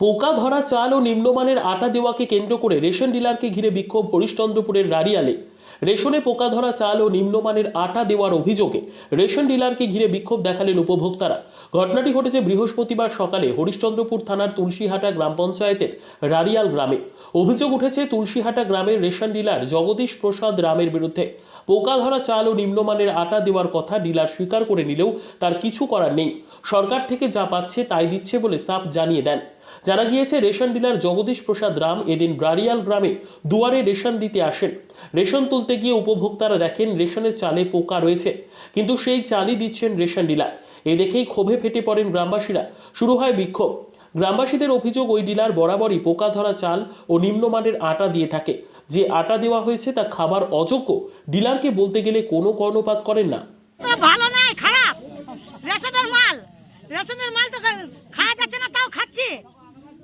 পোকা ধরা চাল ও নিম্নমানের আটা দেওয়াকে কেন্দ্র করে রেশন ডিলারকে ঘিরে বিক্ষোভ হরিশ্চন্দ্রপুরের রাড়িয়ালে। রেশনে পোকা ধরা চাল ও নিম্নমানের আটা দেওয়ার অভিযোগে রেশন ডিলারকে ঘিরে বিক্ষোভ দেখালেন উপভোক্তারা। ঘটনাটি ঘটেছে বৃহস্পতিবার সকালে হরিশ্চন্দ্রপুর থানার তুলসীহাটা গ্রাম পঞ্চায়েতের রাড়িয়াল গ্রামে। অভিযোগ উঠেছে তুলসীহাটা গ্রামের রেশন ডিলার জগদীশ প্রসাদ রামের বিরুদ্ধে। পোকা ধরা চাল ও নিম্নমানের আটা দেওয়ার কথা ডিলার স্বীকার করে নিলেও তার কিছু করার নেই, সরকার থেকে যা পাচ্ছে তাই দিচ্ছে বলে সাফ জানিয়ে দেন। জানা গিয়েছে রেশন ডিলার জগদীশ প্রসাদ রাম এদিন রাড়িয়াল গ্রামে দুয়ারে রেশন দিতে আসেন। রেশন তুলতে গিয়ে উপভোক্তারা দেখেন রেশনের চালে পোকা রয়েছে, কিন্তু সেই চালই দিচ্ছেন রেশন ডিলার। এ দেখেই ক্ষোভে ফেটে পড়েন গ্রামবাসীরা, শুরু হয় বিক্ষোভ। গ্রামবাসীদের অভিযোগ, ওই ডিলার বরাবরই পোকা ধরা চাল ও নিম্নমানের আটা দিয়ে থাকে। যে আটা দেওয়া হয়েছে তা খাবার অযোগ্য। ডিলারকে বলতে গেলে কোনো কর্ণপাত করেন না। ভালো নাই, খারাপ রেশনের মাল। রেশনের মাল তো খাওয়া যাচ্ছে না, তাও খাচ্ছি।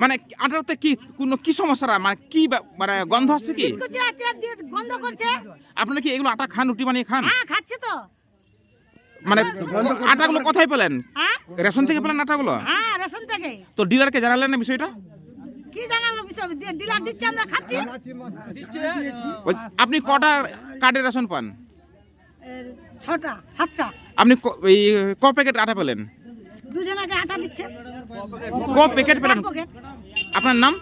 মানে আটাতে কি কোনো কি সমস্যা, মানে কি মানে গন্ধ হচ্ছে কি গন্ধ করছে? আপনারা কি এগুলো আটা খান, রুটি বানিয়ে খান? হ্যাঁ, খাচ্ছি তো। মানে আটাগুলো কোথায় পেলেন? হ্যাঁ, রেশন থেকে পেলেন আটাগুলো? হ্যাঁ, রেশন থেকে। তো ডিলারকে জানালেন না বিষয়টা? কি জানাবো বিষয়? ডিলার দিচ্ছে, আমরা খাচ্ছি। আপনি কটা কার্ডের রেশন পান? 6টা 7টা। আপনি এই ক প্যাকেট আটা পেলেন? দুজনকে আটা দিচ্ছে। ক প্যাকেট পেলেন? আপনার নাম?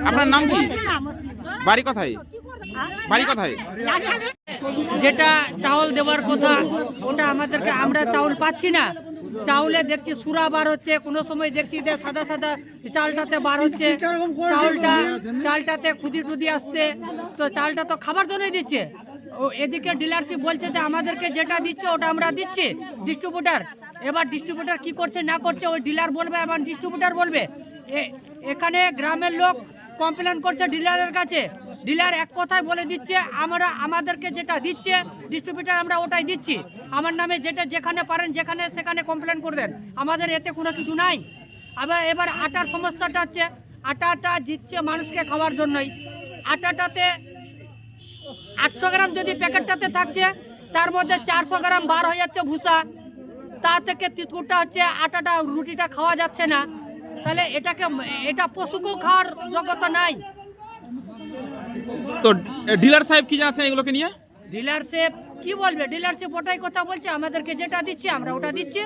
আপনার নাম কি? বাড়ি কোথায়? বাড়ি কোথায়? যেটা চাউল দেওয়ার কথা ওটা আমাদেরকে, আমরা চাউল পাচ্ছি না। চাউলে দেখছি সুরা বার হচ্ছে, কোনো সময় দেখছি যে সাদা সাদা চালটাতে বার হচ্ছে, চালটাতে খুদি টুদি আসছে। তো চালটা তো খাবার জন্যই দিচ্ছে। ও এদিকে ডিলারশিপ বলছে যে আমাদেরকে যেটা দিচ্ছে ওটা আমরা দিচ্ছি ডিস্ট্রিবিউটার। এবার ডিস্ট্রিবিউটার কি করছে না করছে ওই ডিলার বলবে, এবার ডিস্ট্রিবিউটার বলবে। এখানে গ্রামের লোক কমপ্লেন করছে ডিলারের কাছে। ডিলার এক কথায় বলে দিচ্ছে আমরা আমাদেরকে যেটা দিচ্ছে ডিস্ট্রিবিউটার আমরা ওটাই দিচ্ছি। আমার নামে যেটা যেখানে পারেন যেখানে সেখানে কমপ্লেন করে দেন, আমাদের এতে কোনো কিছু নাই। এবার আটার সমস্যাটা হচ্ছে, আটাটা দিচ্ছে মানুষকে খাওয়ার জন্যই। আটাটাতে 800 গ্রাম যদি প্যাকেটটাতে থাকছে, তার মধ্যে 400 গ্রাম বার হয়ে যাচ্ছে ভুসা। তা থেকে তিতকুটটা হচ্ছে, আটাটা রুটিটা খাওয়া যাচ্ছে না। তাহলে এটা পশুকেও খাওয়ার যোগ্যতা নাই। তো ডিলার সাহেব কি জানাচ্ছেন এগুলোকে নিয়ে? ডিলারশিপ কি বলবে? ডিলারশিপ ওটাই কথা বলছে, আমাদেরকে যেটা দিচ্ছে আমরা ওটা দিচ্ছি।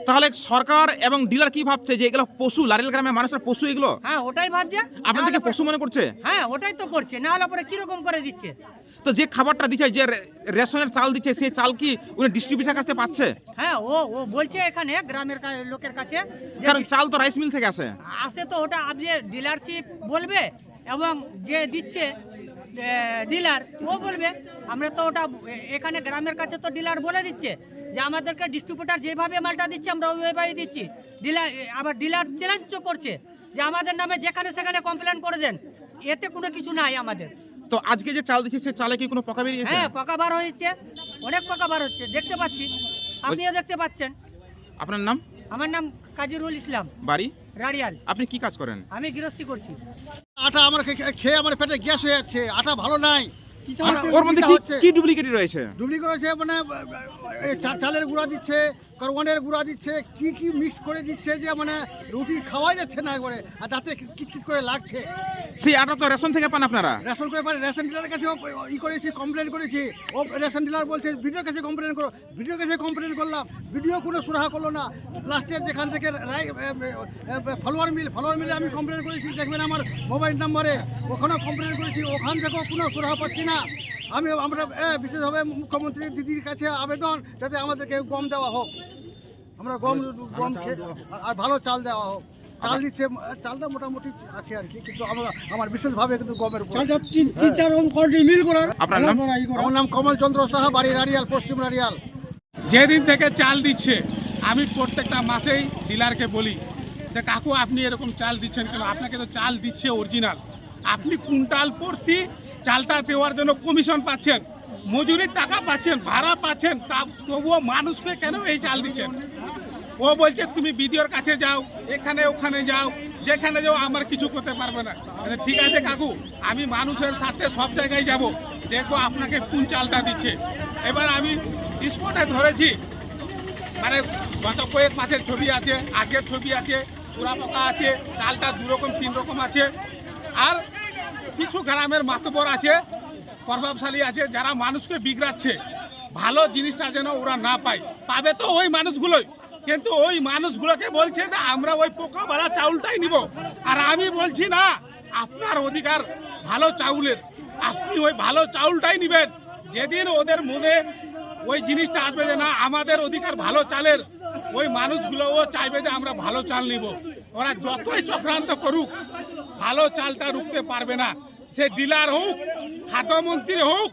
তাহলে সরকার এবং ডিলার কি ভাবছে যে এগুলো পশু, লারিয়াল গ্রামের মানুষের পশু এগুলো? হ্যাঁ, ওটাই ভাবছে। আপনাদেরকে পশু মনে করছে? হ্যাঁ, ওটাই তো করছে, না হলে পরে কিরকম করে দিচ্ছে? তো যে খাবারটা দিচ্ছে, যে রেশনের চাল দিচ্ছে, সেই চাল কি উনি ডিস্ট্রিবিউটার কাছে পাচ্ছে? হ্যাঁ, ও বলছে এখানে গ্রামের লোকের কাছে, কারণ চাল তো রাইস মিল থেকে আসে। তো ওটা আপনি ডিলারশিপ বলবে এবং যে দিচ্ছে ডিলার ও বলবে। আমরা তো ওটা এখানে গ্রামের কাছে তো ডিলার বলে দিচ্ছে যে আমাদেরকে ডিস্ট্রিবিউটার যেভাবে মালটা দিচ্ছে আমরা ওইভাবেই দিচ্ছি। ডিলার চ্যালেঞ্জ করছে যে আমাদের নামে যেখানে সেখানে কমপ্লেন করে দেন, এতে কোনো কিছু নাই আমাদের। তো আজকে যে চাল দিচ্ছে সে চালে কি কোনো পোকা বেরিয়েছে? হ্যাঁ, পোকা বার হয়েছে, অনেক পোকা বার হচ্ছে, দেখতে পাচ্ছি, আপনিও দেখতে পাচ্ছেন। আপনার নাম? আমার নাম কাজিরুল ইসলাম, বাড়ি রাড়িয়াল। আপনি কি কাজ করেন? আমি গৃহস্থী করছি। আটা আমার খেয়ে আমার পেটে গ্যাস হয়ে যাচ্ছে। আটা ভালো নাই। ওর মধ্যে কি ডুপ্লিকেট রয়েছে? ডুপ্লিকেট রয়েছে, মানে চালের গুঁড়া দিচ্ছে, করওয়ানের গুঁড়া দিচ্ছে, কি কি মিক্স করে দিচ্ছে যে মানে রুটি খাওয়াই যাচ্ছে না একবারে, আর তাতে কি করে লাগছে। সেই আটা তো রেশন থেকে পান আপনারা? রেশন করে পারে, রেশন ডিলারের কাছে করেছি, কমপ্লেন করেছি। ও রেশন ডিলার বলছে ভিডিওর কাছে কমপ্লেন করো। ভিডিওর কাছে কমপ্লেন করলাম, ভিডিও কোনো সুরাহা করলো না। লাস্টে যেখান থেকে ফলোয়ার মিলে আমি কমপ্লেন করেছি, দেখবেন আমার মোবাইল নাম্বারে, ওখানেও কমপ্লেন করেছি, ওখান থেকেও কোনো সুরাহা পাচ্ছি না। আমরা বিশেষভাবে মুখ্যমন্ত্রী দিদির কাছে আবেদন, যাতে আমাদেরকে গম দেওয়া হোক, আমরা গম আর ভালো চাল দেওয়া হোক। চাল দিচ্ছে, চালটা মোটামুটি আছে আর কি, কিন্তু আমার বিশেষভাবে কিন্তু গমের আমার নাম কমল চন্দ্র সাহা, বাড়ি রাড়িয়াল, পশ্চিম রাড়িয়াল। যেদিন থেকে চাল দিচ্ছে আমি প্রত্যেকটা মাসেই ডিলারকে বলি যে কাকু আপনি এরকম চাল দিচ্ছেন কেন? আপনাকে তো চাল দিচ্ছে অরিজিনাল, আপনি কুইন্টাল প্রতি চালটা দেওয়ার জন্য কমিশন পাচ্ছেন, মজুরির টাকা পাচ্ছেন, ভাড়া পাচ্ছেন, তা তবুও মানুষকে কেন এই চাল দিচ্ছেন? ও বলছে তুমি বিডিওর কাছে যাও, এখানে ওখানে যাও, যেখানে যাও আমার কিছু করতে পারবে না। ঠিক আছে কাকু, আমি মানুষের সাথে সব জায়গায় যাব, দেখবো আপনাকে কোন চালটা দিচ্ছে। এবার আমি স্পটে ধরেছি, মানে গত কয়েক মাসের ছবি আছে, আগের ছবি আছে, সুরা পোকা আছে, চালটা 2 রকম 3 রকম আছে। আর কিছু গ্রামের মাতবর আছে, প্রভাবশালী আছে, যারা মানুষকে বিগড়াচ্ছে, ভালো জিনিসটা যেন ওরা না পায়। পাবে তো ওই মানুষগুলোই, কিন্তু ওই মানুষগুলোকে বলছে যে আমরা ওই পোকা বাড়া চাউলটাই নিব। আর আমি বলছি না, আপনার অধিকার ভালো চাউলের, আপনি ওই ভালো চাউলটাই নেবেন। যেদিন ওদের মনে ওই জিনিসটা আসবে যে না আমাদের অধিকার ভালো চালের, ওই মানুষগুলোও চাইবে যে আমরা ভালো চাল নিব। ওরা যতই চক্রান্ত করুক, ভালো চালটা রুখতে পারবে না। সে ডিলার হোক, খাদ্যমন্ত্রী হোক,